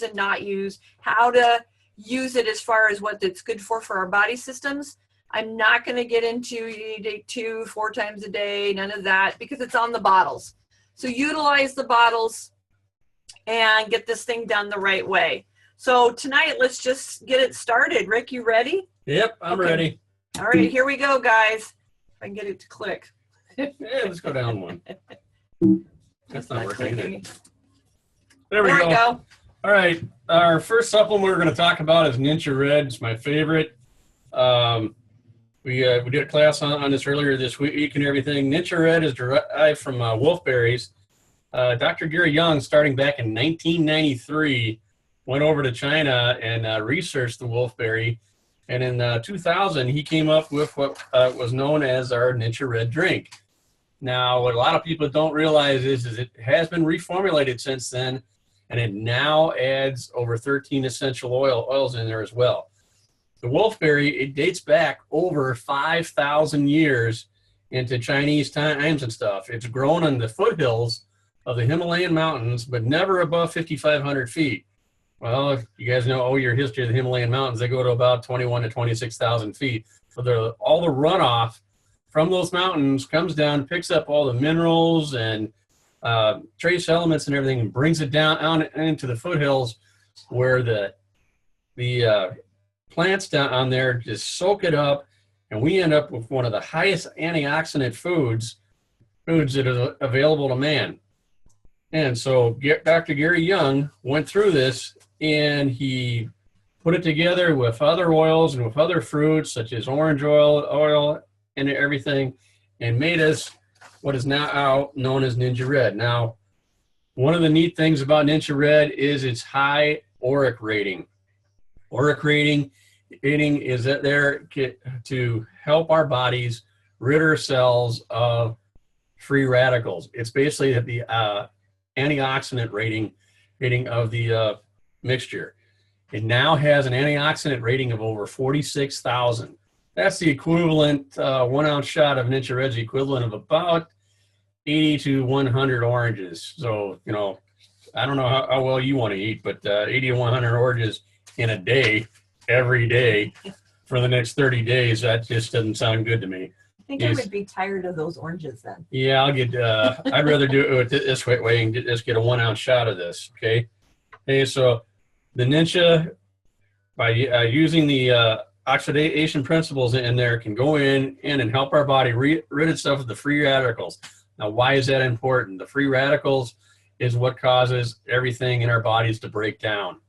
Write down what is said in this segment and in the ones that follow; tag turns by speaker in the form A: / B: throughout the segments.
A: and not use, how to use it as far as what it's good for our body systems. I'm not going to get into you need to take 2-4 times a day, none of that, because it's on the bottles. So utilize the bottles and get this thing done the right way. So tonight, let's just get it started. Rick, you ready?
B: Yep, I'm ready.
A: All right, here we go, guys. If I can get it to click.
B: Yeah, let's go down one. That's not working.
A: There we go.
B: All right, our first supplement we're going to talk about is Ningxia Red. It's my favorite. We did a class on this earlier this week and everything. Ningxia Red is derived from wolfberries. Dr. Gary Young, starting back in 1993, went over to China and researched the wolfberry. And in 2000, he came up with what was known as our Ningxia Red drink. Now, what a lot of people don't realize is it has been reformulated since then, and it now adds over 13 essential oils in there as well. The wolfberry, it dates back over 5,000 years into Chinese times and stuff. It's grown on the foothills of the Himalayan mountains, but never above 5,500 feet. Well, if you guys know your history of the Himalayan mountains, they go to about 21 to 26,000 feet. So all the runoff from those mountains comes down, picks up all the minerals and trace elements and everything, and brings it down into the foothills where the plants down there just soak it up, and we end up with one of the highest antioxidant foods that are available to man. And so Dr. Gary Young went through this, and he put it together with other oils and with other fruits such as orange oil and everything, and made us what is now known as Ningxia Red. Now, one of the neat things about Ningxia Red is its high ORAC rating. ORAC rating is that there to help our bodies rid ourselves of free radicals. It's basically the antioxidant rating of the mixture. It now has an antioxidant rating of over 46,000. That's the equivalent, 1 ounce shot of Ningxia Red's equivalent of about 80 to 100 oranges. So, I don't know how well you want to eat, but 80 to 100 oranges in a day, every day, for the next 30 days, that just doesn't sound good to me.
A: I think I would be tired of those oranges then.
B: Yeah, I'd rather do it this way and just get a 1 ounce shot of this, okay? Hey, so the Ningxia, by using the oxidation principles in there, can go in and help our body rid itself of the free radicals. Now, why is that important? The free radicals is what causes everything in our bodies to break down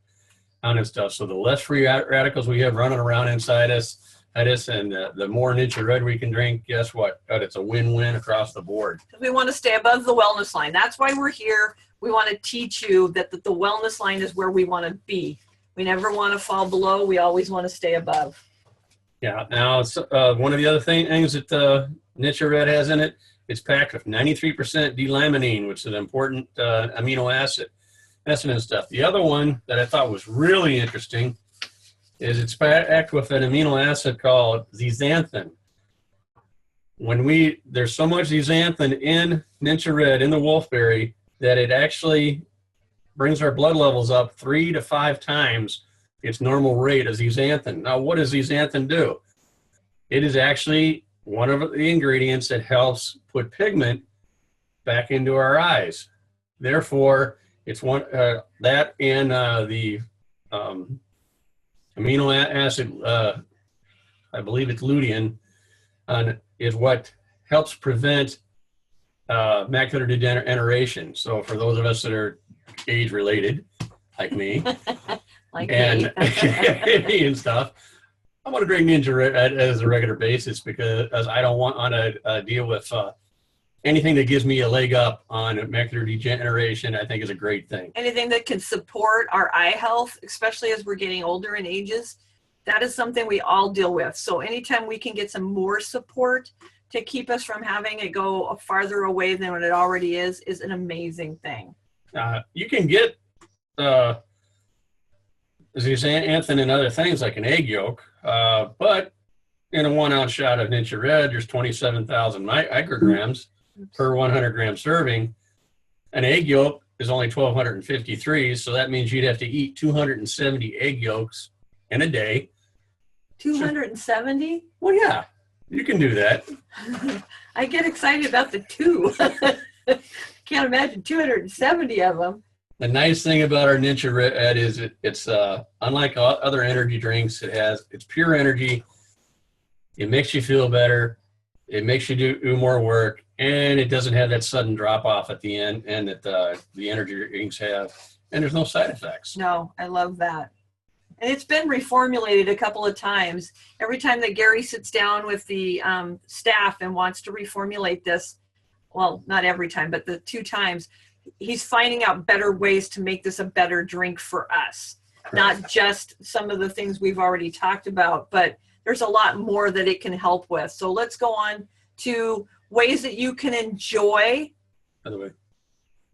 B: and stuff. So the less free radicals we have running around inside us, and the more Ningxia Red we can drink, guess what? It's a win-win across the board.
A: We want to stay above the wellness line. That's why we're here. We want to teach you that the wellness line is where we want to be. We never want to fall below. We always want to stay above.
B: Yeah. Now, one of the other things that Ningxia Red has in it, it's packed with 93% D-limonene, which is an important amino acid. That's and stuff. The other one that I thought was really interesting is it's packed with an amino acid called zeaxanthin. There's so much zeaxanthin in Ningxia Red, in the wolfberry, that it actually brings our blood levels up 3 to 5 times its normal rate of zeaxanthin. Now, what does zeaxanthin do? It is actually one of the ingredients that helps put pigment back into our eyes. Therefore, it's one that and the amino acid, I believe it's lutein, is what helps prevent macular degeneration. So for those of us that are age-related, like me, and stuff, I'm going to drink Ningxia Red as a regular basis because I don't want to deal with anything that gives me a leg up on macular degeneration. I think is a great thing.
A: Anything that can support our eye health, especially as we're getting older in ages, that is something we all deal with. So anytime we can get some more support to keep us from having it go farther away than what it already is an amazing thing.
B: You can get zeaxanthin and other things like an egg yolk, but in a 1 ounce shot of Ningxia Red, there's 27,000 micrograms per 100 gram serving. An egg yolk is only 1,253. So that means you'd have to eat 270 egg yolks in a day.
A: 270?
B: Well, yeah, you can do that.
A: I get excited about the 2. Can't imagine 270 of them.
B: The nice thing about our Ningxia Red is it's unlike other energy drinks. It's pure energy. It makes you feel better. It makes you do more work, and it doesn't have that sudden drop off at the end, and that the energy drinks have. And there's no side effects.
A: No, I love that. And it's been reformulated a couple of times. Every time that Gary sits down with the staff and wants to reformulate this, well, not every time, but the 2 times, he's finding out better ways to make this a better drink for us. Not just some of the things we've already talked about, but there's a lot more that it can help with. So let's go on to ways that you can enjoy.
B: By the way,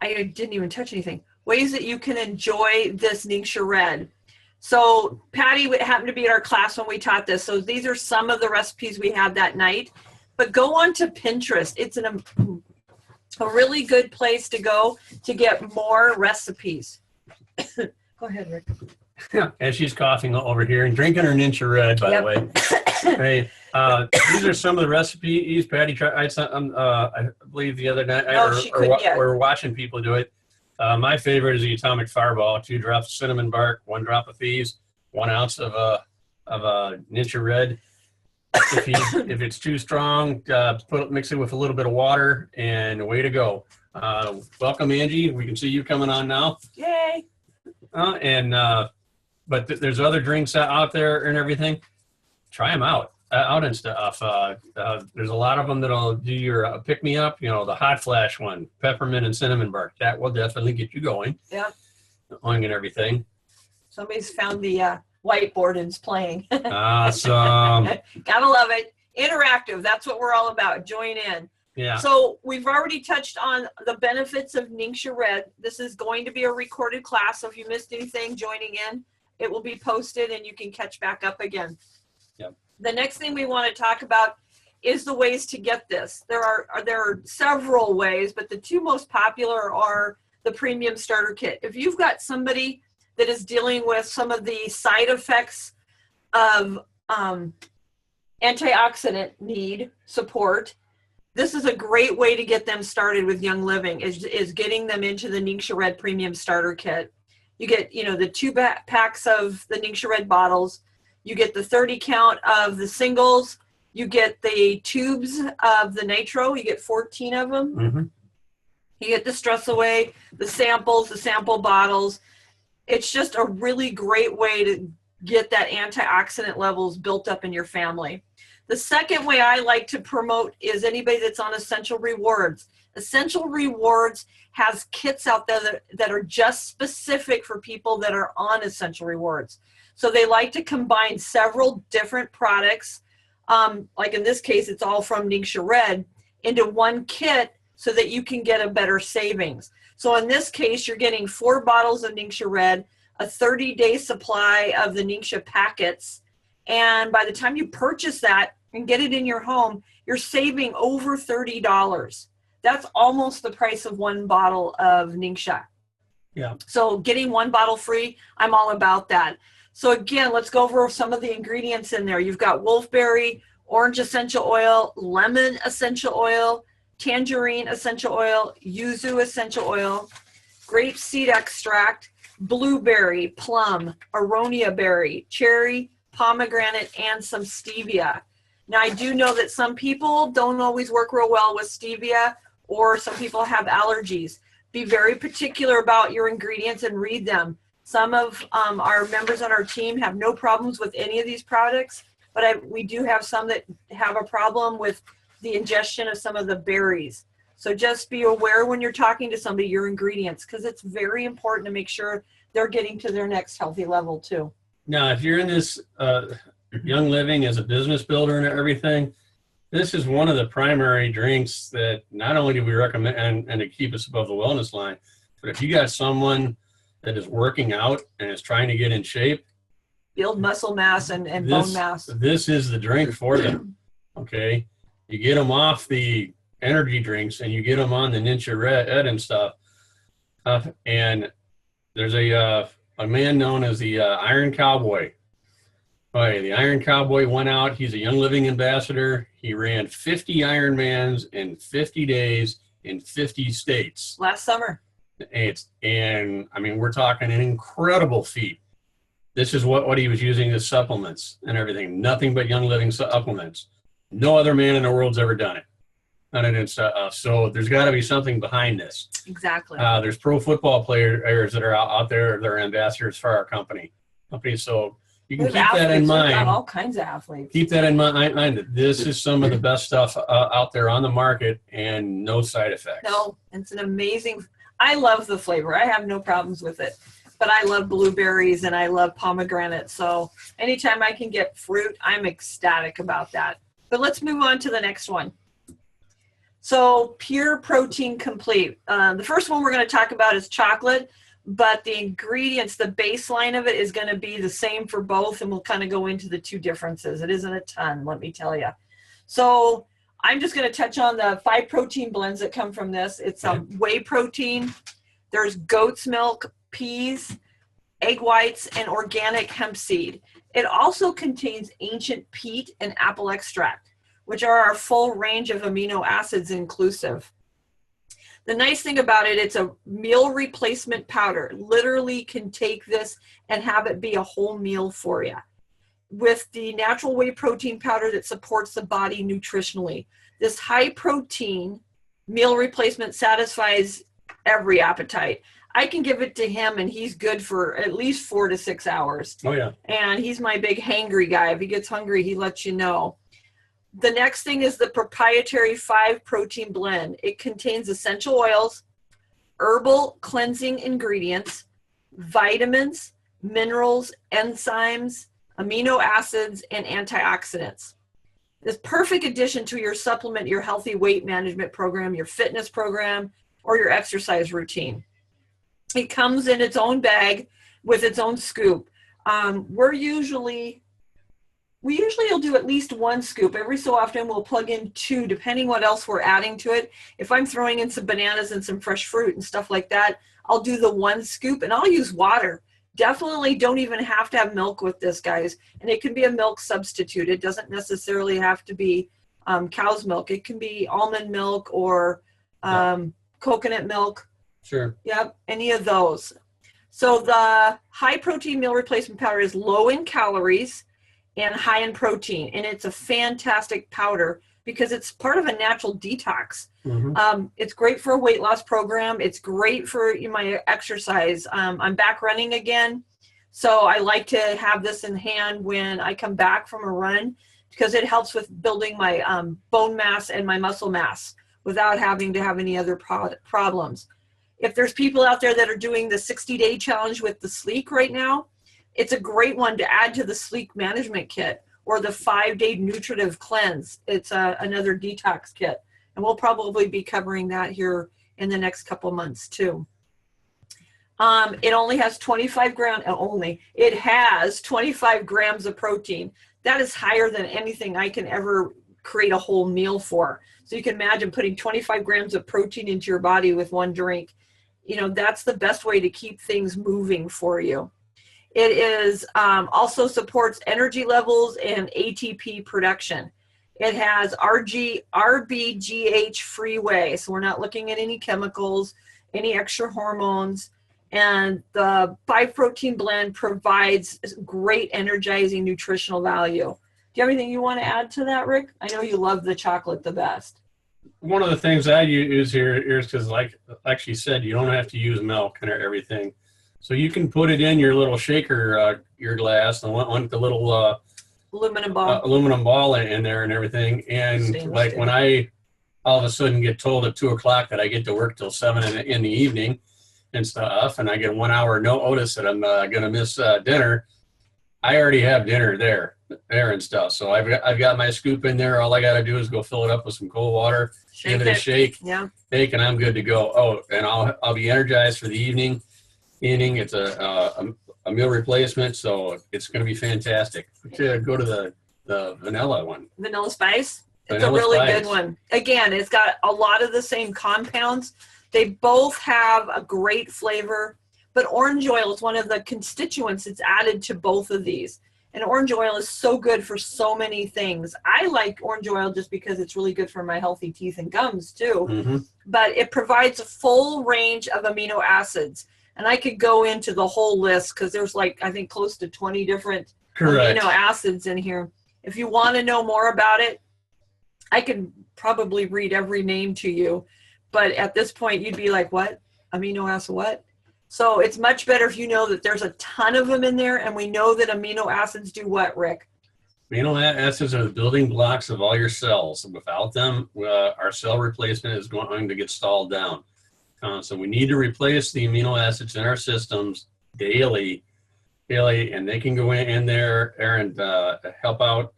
A: I didn't even touch anything. Ways that you can enjoy this Ningxia Red. So Patty happened to be at our class when we taught this. So these are some of the recipes we had that night. But go on to Pinterest. It's a really good place to go to get more recipes. Go ahead, Rick.
B: And she's coughing over here and drinking her Ningxia Red, by the way. Hey, these are some of the recipes Patty tried. I believe the other night, we're watching people do it. My favorite is the Atomic Fireball: 2 drops of cinnamon bark, 1 drop of thieves, 1 ounce of Ningxia Red. If it's too strong, mix it with a little bit of water, and away to go. Welcome, Angie. We can see you coming on now.
A: Yay!
B: But there's other drinks out there and everything. Try them out and stuff. There's a lot of them that'll do your pick-me-up. You know, the hot flash one, peppermint and cinnamon bark. That will definitely get you going.
A: Yeah.
B: On and everything.
A: Somebody's found the whiteboard and is playing.
B: Awesome.
A: Gotta love it. Interactive. That's what we're all about. Join in.
B: Yeah.
A: So we've already touched on the benefits of Ningxia Red. This is going to be a recorded class. So if you missed anything joining in, it will be posted and you can catch back up again.
B: Yep.
A: The next thing we want to talk about is the ways to get this. There are several ways, but the 2 most popular are the premium starter kit. If you've got somebody that is dealing with some of the side effects of antioxidant need support, this is a great way to get them started with Young Living, is getting them into the Ningxia Red Premium Starter Kit. You get, the 2 packs of the Ningxia Red bottles. You get the 30 count of the singles. You get the tubes of the nitro. You get 14 of them.
B: Mm-hmm.
A: You get the Stress Away, the samples, the sample bottles. It's just a really great way to get that antioxidant levels built up in your family. The second way I like to promote is anybody that's on Essential Rewards. Essential Rewards has kits out there that are just specific for people that are on Essential Rewards. So they like to combine several different products, like in this case, it's all from Ningxia Red, into one kit so that you can get a better savings. So in this case, you're getting 4 bottles of Ningxia Red, a 30-day supply of the Ningxia packets, and by the time you purchase that and get it in your home, you're saving over $30. That's almost the price of 1 bottle of Ningxia.
B: Yeah.
A: So getting 1 bottle free, I'm all about that. So again, let's go over some of the ingredients in there. You've got wolfberry, orange essential oil, lemon essential oil, tangerine essential oil, yuzu essential oil, grape seed extract, blueberry, plum, aronia berry, cherry, pomegranate, and some stevia. Now, I do know that some people don't always work real well with stevia, or some people have allergies. Be very particular about your ingredients and read them. Some of our members on our team have no problems with any of these products, but we do have some that have a problem with the ingestion of some of the berries. So just be aware when you're talking to somebody, your ingredients, because it's very important to make sure they're getting to their next healthy level too.
B: Now, if you're in this Young Living as a business builder and everything, this is one of the primary drinks that not only do we recommend and to keep us above the wellness line, but if you got someone that is working out and is trying to get in shape,
A: build muscle mass and bone mass.
B: This is the drink for them. Okay. You get them off the energy drinks and you get them on the Ningxia Red and stuff. And there's a man known as the Iron Cowboy. Okay, the Iron Cowboy went out. He's a Young Living ambassador. He ran 50 Ironmans in 50 days in 50 states.
A: Last summer.
B: And I mean, we're talking an incredible feat. This is what he was using as supplements and everything. Nothing but Young Living supplements. No other man in the world's ever done it. And so there's got to be something behind this.
A: Exactly.
B: There's pro football players that are out there. They're ambassadors for our company. So you can keep that in mind.
A: We've got all kinds of athletes.
B: Keep that in mind that this is some of the best stuff out there on the market and no side effects.
A: No, it's an amazing. I love the flavor. I have no problems with it. But I love blueberries and I love pomegranate. So anytime I can get fruit, I'm ecstatic about that. But let's move on to the next one. So Pure Protein Complete. The first one we're going to talk about is chocolate, but the ingredients, the baseline of it is going to be the same for both, and we'll kind of go into the two differences. It isn't a ton, let me tell you. So I'm just going to touch on the 5 protein blends that come from this. It's whey protein, there's goat's milk, peas, egg whites, and organic hemp seed. It also contains ancient peat and apple extract, which are our full range of amino acids inclusive. The nice thing about it, it's a meal replacement powder. Literally can take this and have it be a whole meal for you. With the natural whey protein powder that supports the body nutritionally. This high protein meal replacement satisfies every appetite. I can give it to him and he's good for at least 4 to 6 hours.
B: Oh yeah.
A: And he's my big hangry guy. If he gets hungry, he lets you know. The next thing is the proprietary 5 protein blend. It contains essential oils, herbal cleansing ingredients, vitamins, minerals, enzymes, amino acids, and antioxidants. This perfect addition to your supplement, your healthy weight management program, your fitness program, or your exercise routine. It comes in its own bag with its own scoop. We usually will do at least 1 scoop. Every so often we'll plug in 2, depending what else we're adding to it. If I'm throwing in some bananas and some fresh fruit and stuff like that, I'll do the 1 scoop and I'll use water. Definitely don't even have to have milk with this, guys. And it can be a milk substitute. It doesn't necessarily have to be cow's milk. It can be almond milk or coconut milk.
B: Sure.
A: Yep, any of those. So the high protein meal replacement powder is low in calories and high in protein. And it's a fantastic powder because it's part of a natural detox. Mm-hmm. It's great for a weight loss program. It's great for my exercise. I'm back running again. So I like to have this in hand when I come back from a run because it helps with building my bone mass and my muscle mass without having to have any other problems. If there's people out there that are doing the 60-day challenge with the Sleek right now, it's a great one to add to the Sleek management kit or the 5-day nutritive cleanse. It's another detox kit. And we'll probably be covering that here in the next couple months too. It only has 25 grams, it has 25 grams of protein. That is higher than anything I can ever create a whole meal for. So you can imagine putting 25 grams of protein into your body with 1 drink. You know, that's the best way to keep things moving for you. It is also supports energy levels and ATP production. It has RBGH free whey, so we're not looking at any chemicals, any extra hormones. And the 5 protein blend provides great energizing nutritional value. Do you have anything you want to add to that, Rick? I know you love the chocolate the best.
B: One of the things I use here is because, like she said, you don't have to use milk and everything. So you can put it in your little shaker, your glass, the one with the little aluminum ball in there and everything. And like when I all of a sudden get told at 2 o'clock that I get to work till 7 in the evening and stuff, and I get 1 hour notice that I'm going to miss dinner, I already have dinner there and stuff. So I've got my scoop in there. All I got to do is go fill it up with some cold water, give it a shake, and I'm good to go. Oh, and I'll be energized for the evening. It's a meal replacement, so it's going to be fantastic. Go to the vanilla one.
A: Vanilla Spice. It's a really good one. Again, it's got a lot of the same compounds They both have a great flavor, but orange oil is one of the constituents that's added to both of these. And orange oil is so good for so many things. I like orange oil just because it's really good for my healthy teeth and gums too.
B: Mm-hmm.
A: But it provides a full range of amino acids. And I could go into the whole list because there's like, I think, close to 20 different
B: Correct.
A: amino acids in here. If you want to know more about it, I could probably read every name to you. But at this point, you'd be like, what? Amino acid what? So it's much better if you know that there's a ton of them in there, and we know that amino acids do what, Rick?
B: Amino acids are the building blocks of all your cells. Without them, our cell replacement is going to get stalled down. So we need to replace the amino acids in our systems daily, and they can go in there and help out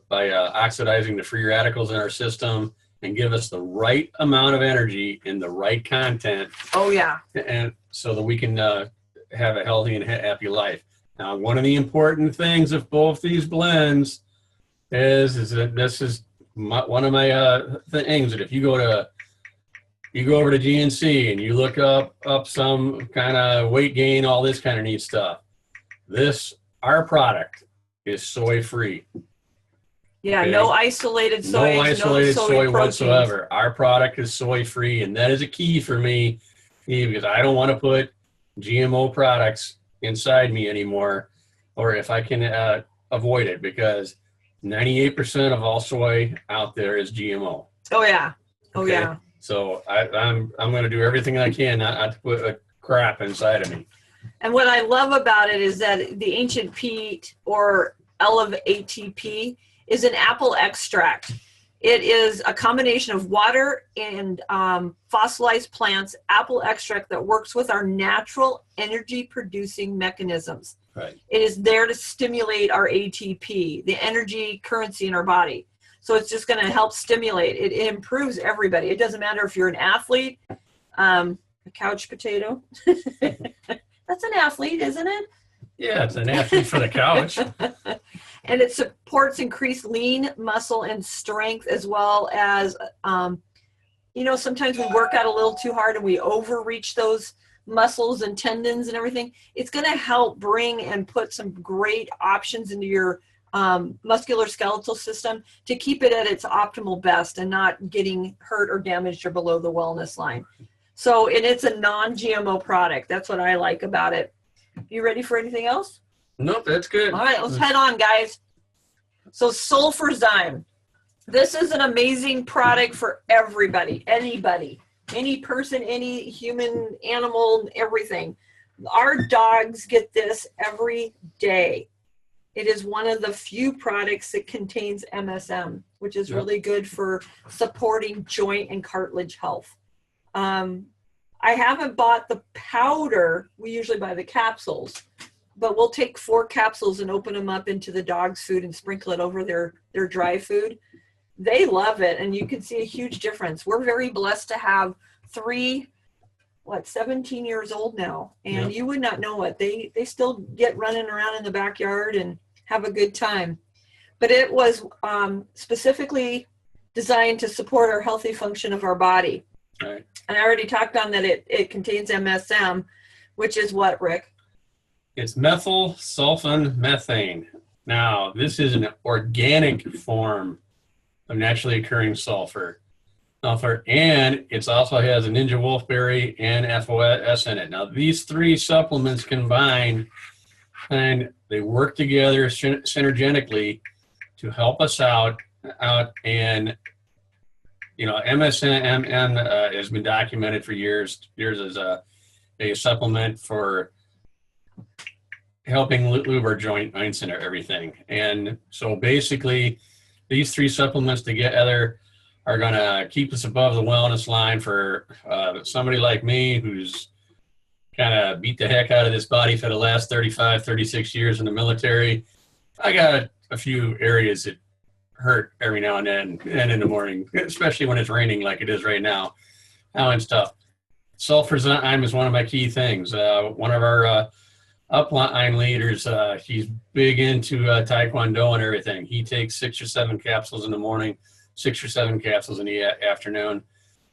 B: by oxidizing the free radicals in our system and give us the right amount of energy in the right content.
A: Oh, yeah.
B: And so that we can have a healthy and happy life. Now, one of the important things of both these blends is that this is one of my things that if you go over to GNC and you look up some kind of weight gain, all this kind of neat stuff, our product is soy free.
A: Yeah,
B: Okay?
A: no isolated soy.
B: No isolated soy
A: proteins
B: whatsoever. Our product is soy free, and that is a key for me because I don't want to put GMO products inside me anymore, or if I can avoid it, because 98% of all soy out there is GMO.
A: Oh, yeah. Oh,
B: Okay?
A: yeah.
B: So I'm going to do everything I can not to put a crap inside of me.
A: And what I love about it is that the ancient peat, or ATP, is an apple extract. It is a combination of water and fossilized plants apple extract that works with our natural energy producing mechanisms.
B: Right.
A: It is there to stimulate our ATP, the energy currency in our body. So it's just going to help stimulate. It improves everybody. It doesn't matter if you're an athlete, a couch potato. That's an athlete, isn't it?
B: Yeah, it's an athlete for the couch.
A: And it supports increased lean muscle and strength, as well as, sometimes we work out a little too hard and we overreach those muscles and tendons and everything. It's going to help bring and put some great options into your musculoskeletal system to keep it at its optimal best and not getting hurt or damaged or below the wellness line. So, and it's a non-GMO product. That's what I like about it. You ready for anything else?
B: Nope, that's good.
A: All right, let's head on, guys. So Sulfurzyme. This is an amazing product for everybody, anybody, any person, any human, animal, everything. Our dogs get this every day. It is one of the few products that contains MSM, which is really good for supporting joint and cartilage health. I haven't bought the powder. We usually buy the capsules, but we'll take 4 capsules and open them up into the dog's food and sprinkle it over their dry food. They love it, and you can see a huge difference. We're very blessed to have 3, 17 years old now, and you would not know it. They still get running around in the backyard and have a good time. But it was specifically designed to support our healthy function of our body.
B: Right.
A: And I already talked on that it contains MSM, which is what, Rick?
B: It's methyl sulfamethane. Now, this is an organic form of naturally occurring sulfur, and it also has a ninja wolfberry and FOS in it. Now, these 3 supplements combined, and they work together synergetically to help us out and MSM has been documented for years as a supplement for helping lube our joints and everything. And so basically, these 3 supplements together are going to keep us above the wellness line for somebody like me who's kind of beat the heck out of this body for the last 35, 36 years in the military. I got a few areas that hurt every now and then and in the morning, especially when it's raining like it is right now. And stuff. Sulfurzyme is one of my key things. One of our upline leaders, he's big into Taekwondo and everything. He takes 6 or 7 capsules in the morning, 6 or 7 capsules in the afternoon.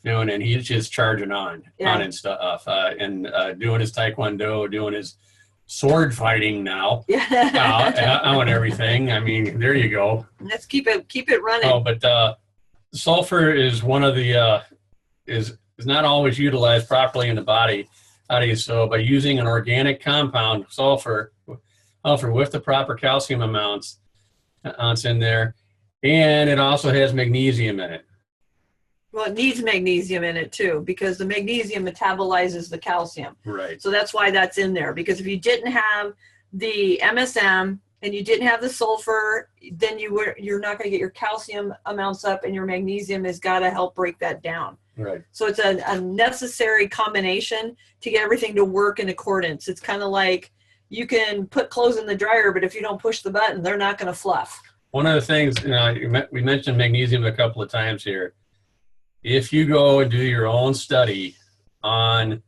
B: doing, and he's just charging on
A: Yeah.
B: and stuff, and doing his taekwondo, doing his sword fighting now,
A: Yeah.
B: and everything. I mean, there you go.
A: Let's keep it running.
B: Oh, but sulfur is one of the is not always utilized properly in the body. So by using an organic compound, sulfur with the proper calcium amounts in there, and it also has magnesium in it.
A: Well, it needs magnesium in it too, because the magnesium metabolizes the calcium.
B: Right.
A: So that's why that's in there. Because if you didn't have the MSM and you didn't have the sulfur, then you're not going to get your calcium amounts up, and your magnesium has got to help break that down.
B: Right.
A: So it's a necessary combination to get everything to work in accordance. It's kind of like you can put clothes in the dryer, but if you don't push the button, they're not going to fluff.
B: One of the things, we mentioned magnesium a couple of times here. If you go and do your own study on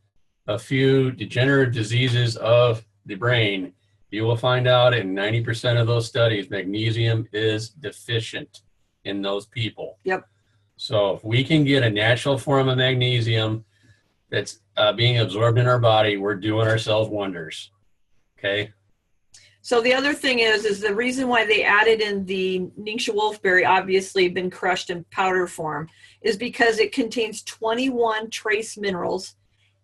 B: a few degenerative diseases of the brain, you will find out in 90% of those studies, magnesium is deficient in those people.
A: Yep.
B: So if we can get a natural form of magnesium that's being absorbed in our body, we're doing ourselves wonders. Okay.
A: So the other thing is the reason why they added in the Ningxia wolfberry, obviously been crushed in powder form, is because it contains 21 trace minerals,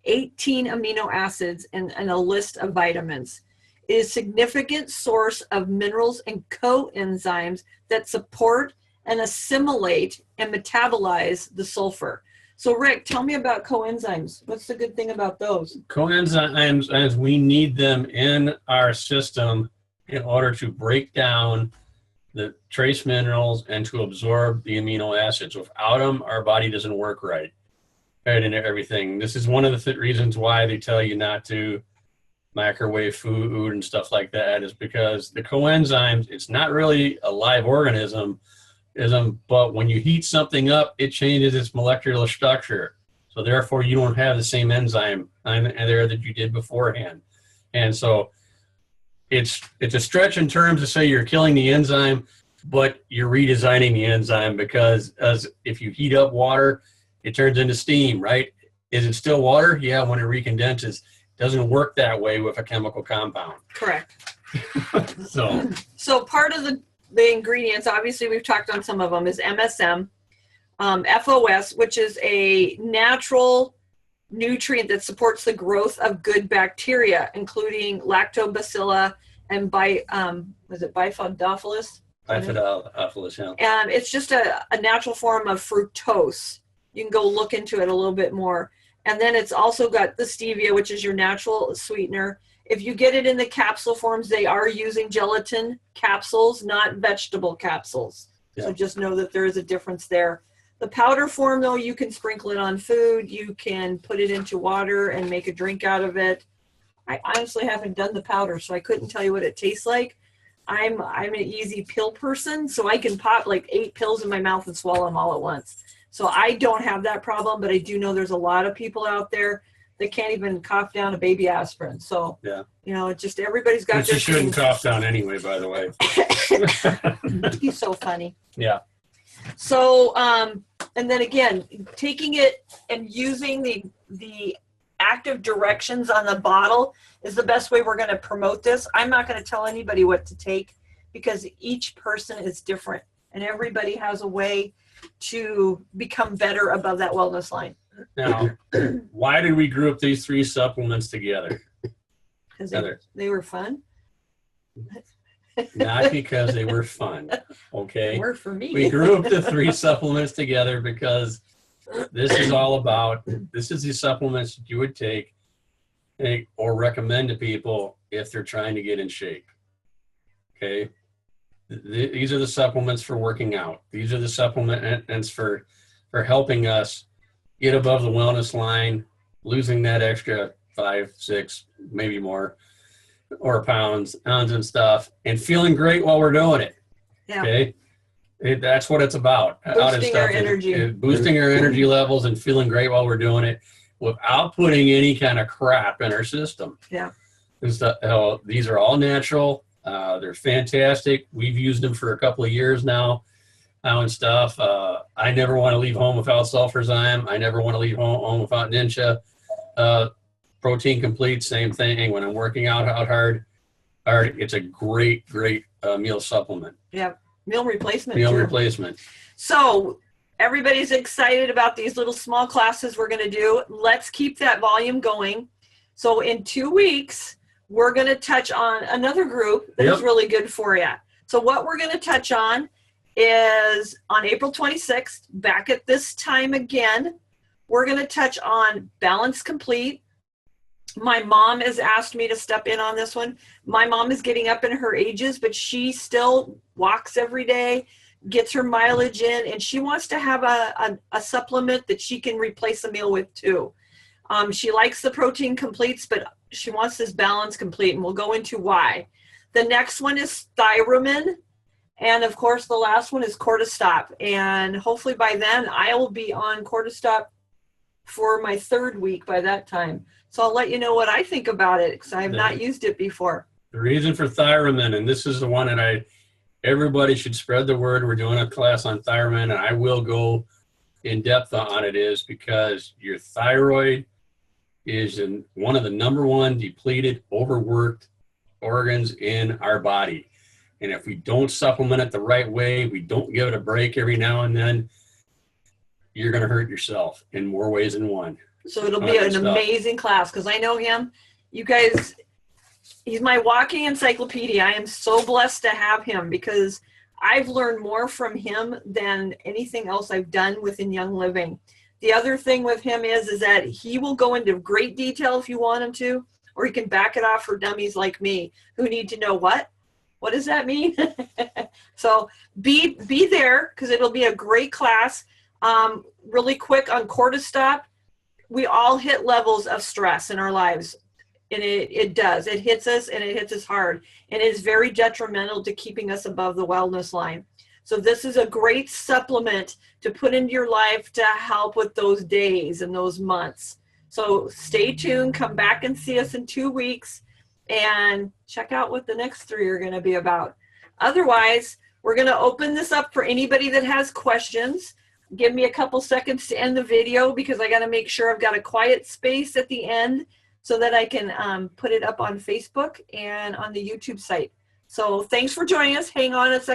A: 18 amino acids, and a list of vitamins. It is a significant source of minerals and coenzymes that support and assimilate and metabolize the sulfur. So Rick, tell me about coenzymes. What's the good thing about those?
B: Coenzymes, as we need them in our system in order to break down the trace minerals and to absorb the amino acids. Without them, our body doesn't work right and everything. This is one of the reasons why they tell you not to microwave food and stuff like that, is because the coenzymes, it's not really a live organism, but when you heat something up, it changes its molecular structure. So therefore, you don't have the same enzyme there that you did beforehand. And so it's a stretch in terms to say you're killing the enzyme, but you're redesigning the enzyme, because if you heat up water, it turns into steam, right? Is it still water? Yeah, when it recondenses. It doesn't work that way with a chemical compound.
A: Correct.
B: So
A: part of the ingredients, obviously we've talked on some of them, is MSM, FOS, which is a natural nutrient that supports the growth of good bacteria, including lactobacillus and Bifidobacillus?
B: Bifidobacillus, yeah.
A: And it's just a natural form of fructose. You can go look into it a little bit more. And then it's also got the stevia, which is your natural sweetener. If you get it in the capsule forms, they are using gelatin capsules, not vegetable capsules. Yeah. So just know that there is a difference there. The powder form, though, you can sprinkle it on food. You can put it into water and make a drink out of it. I honestly haven't done the powder, so I couldn't tell you what it tastes like. I'm an easy pill person, so I can pop like 8 pills in my mouth and swallow them all at once. So I don't have that problem, but I do know there's a lot of people out there that can't even cough down a baby aspirin. So,
B: yeah,
A: it's just everybody's got
B: their thing. You shouldn't cough down anyway, by the way.
A: He's so funny.
B: Yeah.
A: So, and then again, taking it and using the active directions on the bottle is the best way we're going to promote this. I'm not going to tell anybody what to take, because each person is different and everybody has a way to become better above that wellness line.
B: Now, why did we group these 3 supplements together?
A: Because they were fun.
B: Not because they were fun, okay?
A: They were for me.
B: We grouped the 3 supplements together because this is all about, this is the supplements that you would take or recommend to people if they're trying to get in shape, okay? These are the supplements for working out. These are the supplements for helping us get above the wellness line, losing that extra 5, 6, maybe more, or pounds and stuff, and feeling great while we're doing it.
A: Yeah.
B: Okay. That's what it's about.
A: Boosting our energy.
B: Boosting our energy levels and feeling great while we're doing it without putting any kind of crap in our system.
A: Yeah.
B: These are all natural. They're fantastic. We've used them for a couple of years now and stuff. I never want to leave home without Sulfurzyme. I never want to leave home without Ningxia. Protein Complete, same thing. When I'm working out hard, it's a great meal supplement.
A: Yeah, meal replacement.
B: Meal
A: too.
B: replacement.
A: So everybody's excited about these little small classes we're going to do. Let's keep that volume going. So in 2 weeks, we're going to touch on another group that is really good for you. So what we're going to touch on is on April 26th, back at this time again, we're going to touch on Balance Complete. My mom has asked me to step in on this one. My mom is getting up in her ages, but she still walks every day, gets her mileage in, and she wants to have a supplement that she can replace a meal with too. She likes the Protein Completes, but she wants this Balance Complete, and we'll go into why. The next one is Thiramine, and of course the last one is Cortistop, and hopefully by then I will be on Cortistop for my 3rd week by that time. So I'll let you know what I think about it, because I have not used it before.
B: The reason for Thiramine, and this is the one that everybody should spread the word. We're doing a class on Thiramine, and I will go in depth on it, is because your thyroid is one of the #1 depleted, overworked organs in our body. And if we don't supplement it the right way, we don't give it a break every now and then, you're going to hurt yourself in more ways than one.
A: So it'll be an amazing class, because I know him. You guys, he's my walking encyclopedia. I am so blessed to have him, because I've learned more from him than anything else I've done within Young Living. The other thing with him is that he will go into great detail if you want him to, or he can back it off for dummies like me who need to know what does that mean? So be there, because it'll be a great class. Really quick on Cortistop, we all hit levels of stress in our lives, and it does. It hits us, and it hits us hard, and it is very detrimental to keeping us above the wellness line. So this is a great supplement to put into your life to help with those days and those months. So stay tuned, come back and see us in 2 weeks, and check out what the next 3 are going to be about. Otherwise, we're going to open this up for anybody that has questions. Give me a couple seconds to end the video, because I got to make sure I've got a quiet space at the end so that I can put it up on Facebook and on the YouTube site. So thanks for joining us. Hang on a second.